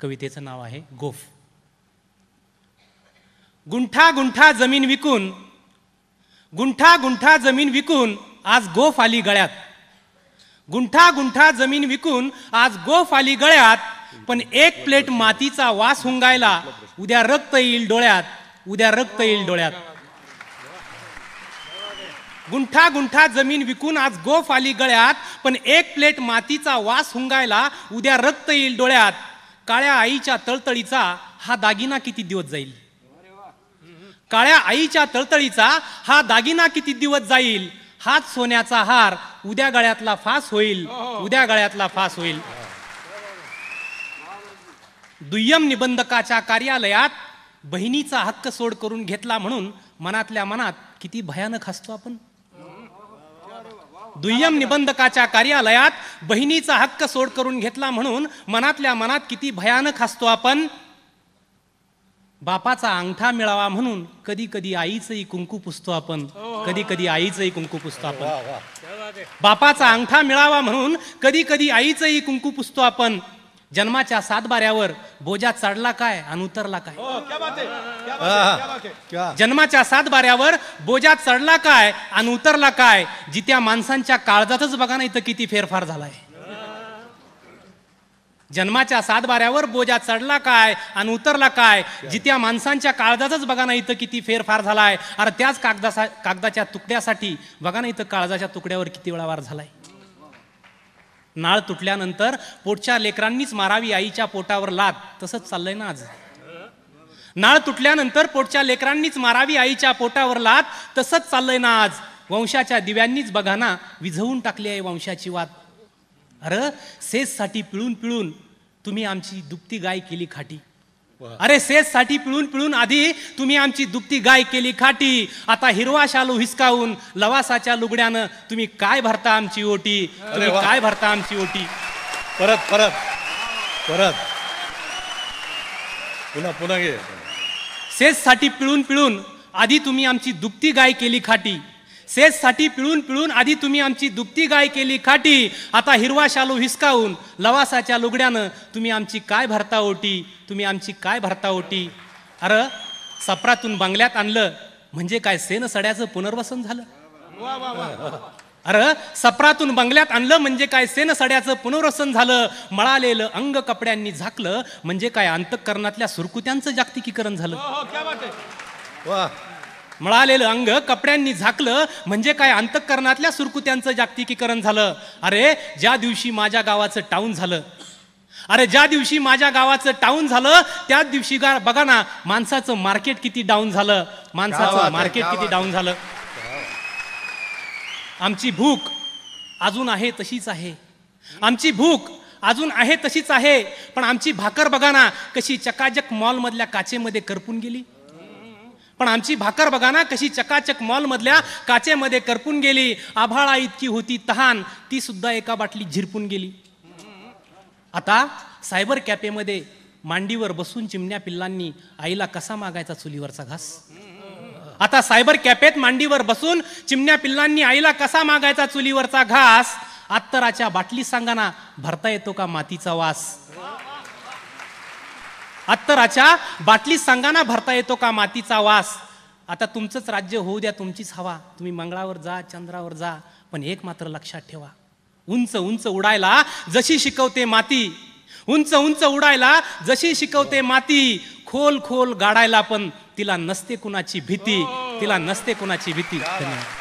कवितेचं नाव आहे गोफ. गुंठा गुंठा जमीन विकून, गुंठा गुंठा जमीन विकून आज गोफ आली गळ्यात. गुंठा गुंठा जमीन विकून आज गोफ आली गळ्यात. पण एक प्लेट मातीचा वास हुंगायला उद्या रक्त येईल डोळ्यात, उद्या रक्त येईल डोळ्यात. गुंठा गुंठा जमीन विकून आज गोफ आली गळ्यात. पण एक प्लेट मातीचा वास हुंगायला उद्या रक्त येईल डोळ्यात. काळ्या आईच्या तळतळीचा हा दागिना किती दिवस जाईल. काळ्या आईच्या तळतळीचा हा दागिना किती दिवस जाईल. हाच सोन्याचा हार उद्या गळ्यातला फास होईल, उद्या गळ्यातला फास होईल. दुय्यम निबंधकाच्या कार्यालयात बहिणीचा हक्क सोड करून घेतला म्हणून मनातल्या मनात किती भयानक हसतो आपण. दुय्यम निबंधकाच्या कार्यालयात बहिणीचा हक्क सोड करून घेतला म्हणून मनातल्या मनात किती भयानक हसतो आपण. बापाचा अंगठा मिळावा म्हणून कधी कधी आईचंही कुंकू पुसतो आपण, कधी कधी आईचंही कुंकू पुसतो आपण. बापाचा अंगठा मिळावा म्हणून कधी कधी आईचंही कुंकू पुसतो आपण. जन्माच्या सातबाऱ्यावर बोजा चढला काय आणि उतरला काय. जन्माच्या सातबाऱ्यावर बोजा चढला काय आणि उतरला काय. जित्या माणसांच्या काळजातच बघा ना इथं किती फेरफार झालाय. जन्माच्या सातबाऱ्यावर बोजा चढला काय आणि उतरला काय. जित्या माणसांच्या काळजातच बघा ना इथं किती फेरफार झालाय. अरे त्याच कागदाच्या तुकड्यासाठी बघा ना इथं काळजाच्या तुकड्यावर किती वेळा वार झालाय. नाळ तुटल्यानंतर पोटच्या लेकरांनीच मारावी आईच्या पोटावर लात, तसंच चाललंय ना आज. नाळ तुटल्यानंतर पोटच्या लेकरांनीच मारावी आईच्या पोटावर लात, तसंच चाललंय ना आज. वंशाच्या दिव्यांनीच बघा ना विझवून टाकली आहे वंशाची वात. अरे सेजसाठी पिळून पिळून तुम्ही आमची दुभती गाय केली खाटी. अरे सेजसाठी पिळून पिळून आधी तुम्ही आमची दुभती गाय केली खाटी. आता हिरवा शालू हिसकावून लवासाच्या लुगड्यानं तुम्ही काय भरता आमची ओटी, तुम्ही काय भरता आमची ओटी. परत परत परत पुन्हा पुन्हा घे. सेजसाठी पिळून पिळून आधी तुम्ही आमची दुभती गाय केली खाटी. सेजसाठी पिळून पिळून आधी तुम्ही आमची दुभती गाय केली खाटी. आता हिरवा शालू हिसकावून लवासाच्या लुगड्यानं तुम्ही आमची काय भरता ओटी, तुम्ही आमची काय भरता ओटी. अरे सप्रातून बंगल्यात आणलं म्हणजे काय सेन सड्याचं पुनर्वसन झालं. अरे सप्रातून बंगल्यात आणलं म्हणजे काय सेन सड्याचं पुनर्वसन झालं. मळालेलं अंग कपड्यांनी झाकलं म्हणजे काय अंतःकरणातल्या सुरकुत्यांचं जागतिकीकरण झालं. मळालेलं अंग कपड्यांनी झाकलं म्हणजे काय अंतःकरणातल्या सुरकुत्यांचं जागतिकीकरण झालं. अरे ज्या दिवशी माझ्या गावाचं टाऊन झालं, अरे ज्या दिवशी माझ्या गावाचं टाऊन झालं त्याच दिवशी बघा ना माणसाचं मार्केट किती डाऊन झालं, माणसाचं मार्केट किती डाऊन झालं. आमची भूक अजून आहे तशीच आहे, आमची भूक अजून आहे तशीच आहे. पण आमची भाकर बघा ना कशी चकाचक मॉलमधल्या काचेमध्ये करपून गेली. पण आमची भाकर बघा ना कशी चकाचक मॉलमधल्या काचेमध्ये करपून गेली. आभाळा इतकी होती तहान ती सुद्धा एका बाटलीत झिरपून गेली. आता सायबर कॅफेमध्ये मांडीवर बसून चिमण्या पिल्लांनी आईला कसा मागायचा चुलीवरचा घास. आता सायबर कॅफेत मांडीवर बसून चिमण्या पिल्लांनी आईला कसा मागायचा चुलीवरचा घास. अत्तराच्या बाटली सांगाना भरता येतो का मातीचा वास. अत्तराच्या बाटलीत सांगाना भरता येतो का मातीचा वास. आता तुमचंच राज्य होऊ द्या, तुमचीच हवा. तुम्ही मंगळावर जा, चंद्रावर जा, पण एक मात्र लक्षात ठेवा. उंच उंच उडायला जशी शिकवते माती, उंच उंच उडायला जशी शिकवते माती, खोल खोल गाडायला पण तिला नसते कुणाची भीती, तिला नसते कुणाची भीती. धन्यवाद.